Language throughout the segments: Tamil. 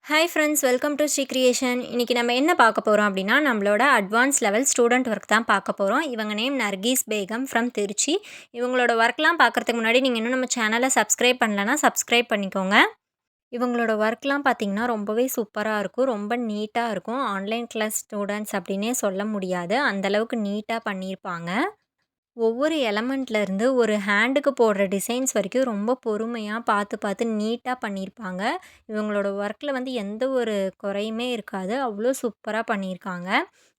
Hi friends, welcome to Sri Creation. இன்றைக்கி நம்ம என்ன பார்க்க போகிறோம் அப்படின்னா, நம்மளோட அட்வான்ஸ் லெவல் ஸ்டூடெண்ட் ஒர்க் தான் பார்க்க போகிறோம். இவங்க நேம் நர்கீஸ் பேகம் ஃப்ரம் திருச்சி. இவங்களோட ஒர்க்லாம் பார்க்குறதுக்கு முன்னாடி நீங்கள் இன்னும் நம்ம சேனலை சப்ஸ்கிரைப் பண்ணலன்னா சப்ஸ்கிரைப் பண்ணிக்கோங்க. இவங்களோட ஒர்க்லாம் பார்த்திங்கன்னா ரொம்பவே சூப்பராக இருக்கும், ரொம்ப நீட்டாக இருக்கும். ஆன்லைன் கிளாஸ் ஸ்டூடெண்ட்ஸ் அப்படின்னே சொல்ல முடியாது, அந்தளவுக்கு நீட்டாக பண்ணியிருப்பாங்க. ஒவ்வொரு எலமெண்ட்லேருந்து ஒரு ஹேண்டுக்கு போடுற டிசைன்ஸ் வரைக்கும் ரொம்ப பொறுமையாக பார்த்து பார்த்து நீட்டாக பண்ணியிருப்பாங்க. இவங்களோட ஒர்க்கில் வந்து எந்த ஒரு குறையுமே இருக்காது, அவ்வளோ சூப்பராக பண்ணியிருக்காங்க.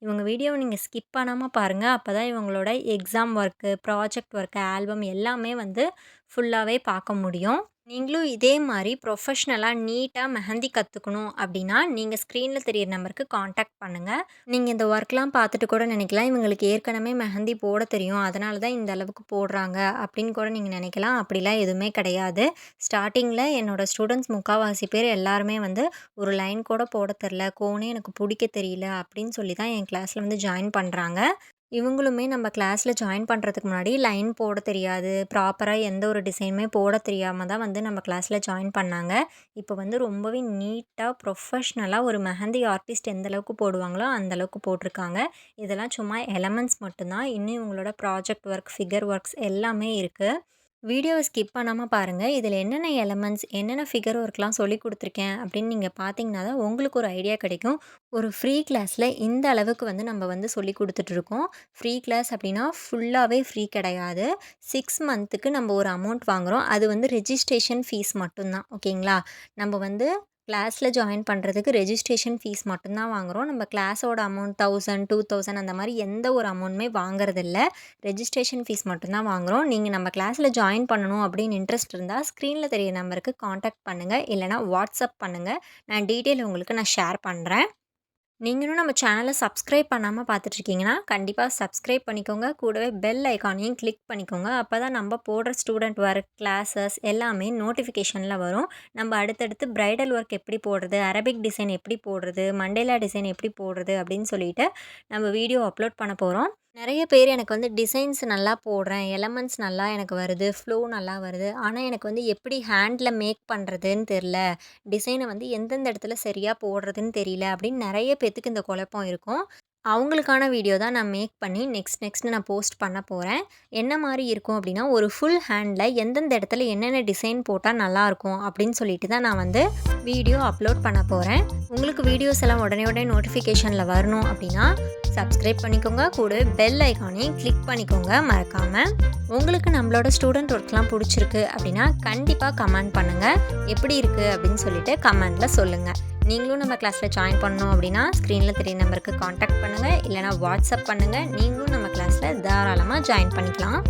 இவங்க வீடியோவை நீங்கள் ஸ்கிப் பண்ணாமல் பாருங்கள், அப்போ தான் இவங்களோட exam work, project work, album எல்லாமே வந்து ஃபுல்லாகவே பார்க்க முடியும். நீங்களும் இதே மாதிரி ப்ரொஃபஷ்னலாக நீட்டாக மெஹந்தி கற்றுக்கணும் அப்படின்னா நீங்கள் ஸ்க்ரீனில் தெரியிற நம்பருக்கு காண்டாக்ட் பண்ணுங்கள். நீங்கள் இந்த ஒர்க்லாம் பார்த்துட்டு கூட நினைக்கலாம், இவங்களுக்கு ஏற்கனவே மெஹந்தி போட தெரியும், அதனால தான் இந்த அளவுக்கு போடுறாங்க அப்படின்னு கூட நீங்கள் நினைக்கலாம். அப்படிலாம் எதுவுமே கிடையாது. ஸ்டார்டிங்கில் என்னோடய ஸ்டூடெண்ட்ஸ் முக்கால்வாசி பேர் எல்லாருமே வந்து ஒரு லைன் கூட போட தெரில, கோனே எனக்கு பிடிக்க தெரியல அப்படின்னு சொல்லி தான் என் கிளாஸில் வந்து ஜாயின் பண்ணுறாங்க. இவங்களுமே நம்ம கிளாஸில் ஜாயின் பண்ணுறதுக்கு முன்னாடி லைன் போட தெரியாது, ப்ராப்பராக எந்த ஒரு டிசைனுமே போட தெரியாமல் தான் வந்து நம்ம கிளாஸில் ஜாயின் பண்ணாங்க. இப்போ வந்து ரொம்பவே நீட்டாக ப்ரொஃபஷ்னலாக ஒரு மெஹந்தி ஆர்டிஸ்ட் எந்த அளவுக்கு போடுவாங்களோ அந்தளவுக்கு போட்டிருக்காங்க. இதெல்லாம் சும்மா எலமெண்ட்ஸ் மட்டும்தான், இன்னும் இவங்களோட ப்ராஜெக்ட் ஒர்க், ஃபிகர் ஒர்க்ஸ் எல்லாமே இருக்குது. வீடியோவை ஸ்கிப் பண்ணாமல் பாருங்கள். இதில் என்னென்ன எலமெண்ட்ஸ், என்னென்ன ஃபிகர் ஒர்க்லாம் சொல்லி கொடுத்துருக்கேன் அப்படின்னு நீங்கள் பார்த்தீங்கன்னா தான் உங்களுக்கு ஒரு ஐடியா கிடைக்கும். ஒரு ஃப்ரீ கிளாஸில் இந்த அளவுக்கு வந்து நம்ம வந்து சொல்லி கொடுத்துட்ருக்கோம். ஃப்ரீ கிளாஸ் அப்படின்னா ஃபுல்லாகவே ஃப்ரீ கிடையாது. 6 மந்த்துக்கு நம்ம ஒரு அமௌண்ட் வாங்குகிறோம். அது வந்து ரெஜிஸ்ட்ரேஷன் ஃபீஸ் மட்டும்தான், ஓகேங்களா? நம்ம வந்து கிளாஸில் ஜாயின் பண்ணுறதுக்கு ரெஜிஸ்ட்ரேஷன் ஃபீஸ் மட்டும்தான் வாங்குகிறோம். நம்ம கிளாஸோட அமௌண்ட் 1000, 2000 அந்த மாதிரி எந்த ஒரு அமௌண்ட்டுமே வாங்குறதில்ல. ரெஜிஸ்ட்ரேஷன் ஃபீஸ் மட்டும்தான் வாங்குகிறோம். நீங்கள் நம்ம கிளாஸில் ஜாயின் பண்ணணும் அப்படின்னு இன்ட்ரெஸ்ட் இருந்தால் ஸ்க்ரீனில் தெரிய நம்பருக்கு காண்டாக்ட் பண்ணுங்கள், இல்லைனா வாட்ஸ்அப் பண்ணுங்கள். நான் டீட்டெயில் உங்களுக்கு ஷேர் பண்ணுறேன். நீங்களும் நம்ம சேனலை சப்ஸ்கிரைப் பண்ணாமல் பார்த்துட்ருக்கீங்கன்னா கண்டிப்பாக சப்ஸ்கிரைப் பண்ணிக்கோங்க. கூடவே பெல் ஐக்கானையும் கிளிக் பண்ணிக்கோங்க. அப்போ தான் நம்ம போடுற ஸ்டூடெண்ட் ஒர்க், கிளாஸஸ் எல்லாமே நோட்டிஃபிகேஷனில் வரும். நம்ம அடுத்தடுத்து ப்ரைடல் ஒர்க் எப்படி போடுறது, அரபிக் டிசைன் எப்படி போடுறது, மண்டேலா டிசைன் எப்படி போடுறது அப்படின்னு சொல்லிட்டு நம்ம வீடியோ அப்லோட் பண்ண போகிறோம். நிறைய பேர் எனக்கு வந்து டிசைன்ஸ் நல்லா போடுறேன், எலமெண்ட்ஸ் நல்லா எனக்கு வருது, ஃப்ளோ நல்லா வருது, ஆனால் எனக்கு வந்து எப்படி ஹேண்டில் மேக் பண்ணுறதுன்னு தெரில, டிசைனை வந்து எந்தெந்த இடத்துல சரியாக போடுறதுன்னு தெரியல அப்படின்னு நிறைய பேத்துக்கு இந்த குழப்பம் இருக்கும். அவங்களுக்கான வீடியோ தான் நான் மேக் பண்ணி நெக்ஸ்ட் நான் போஸ்ட் பண்ண போகிறேன். என்ன மாதிரி இருக்கும் அப்படின்னா, ஒரு ஃபுல் ஹேண்டில் எந்தெந்த இடத்துல என்னென்ன டிசைன் போட்டால் நல்லாயிருக்கும் அப்படின்னு சொல்லிட்டு தான் நான் வந்து வீடியோ அப்லோட் பண்ண போகிறேன். உங்களுக்கு வீடியோஸ் எல்லாம் உடனே நோட்டிஃபிகேஷனில் வரணும் அப்படின்னா சப்ஸ்கிரைப் பண்ணிக்கோங்க. கூடவே பெல் ஐக்கானையும் கிளிக் பண்ணிக்கோங்க மறக்காமல். உங்களுக்கு நம்மளோட ஸ்டூடெண்ட் ஒர்க்லாம் பிடிச்சிருக்கு அப்படின்னா கண்டிப்பாக கமெண்ட் பண்ணுங்கள், எப்படி இருக்குது அப்படின்னு சொல்லிட்டு கமெண்டில் சொல்லுங்கள். நீங்களும் நம்ம கிளாஸில் ஜாயின் பண்ணணும் அப்படின்னா ஸ்க்ரீனில் தெரிய நம்பருக்கு காண்டாக்ட் பண்ணுங்கள், இல்லைனா வாட்ஸ்அப் பண்ணுங்கள். நீங்களும் நம்ம கிளாஸில் தாராளமாக ஜாயின் பண்ணிக்கலாம்.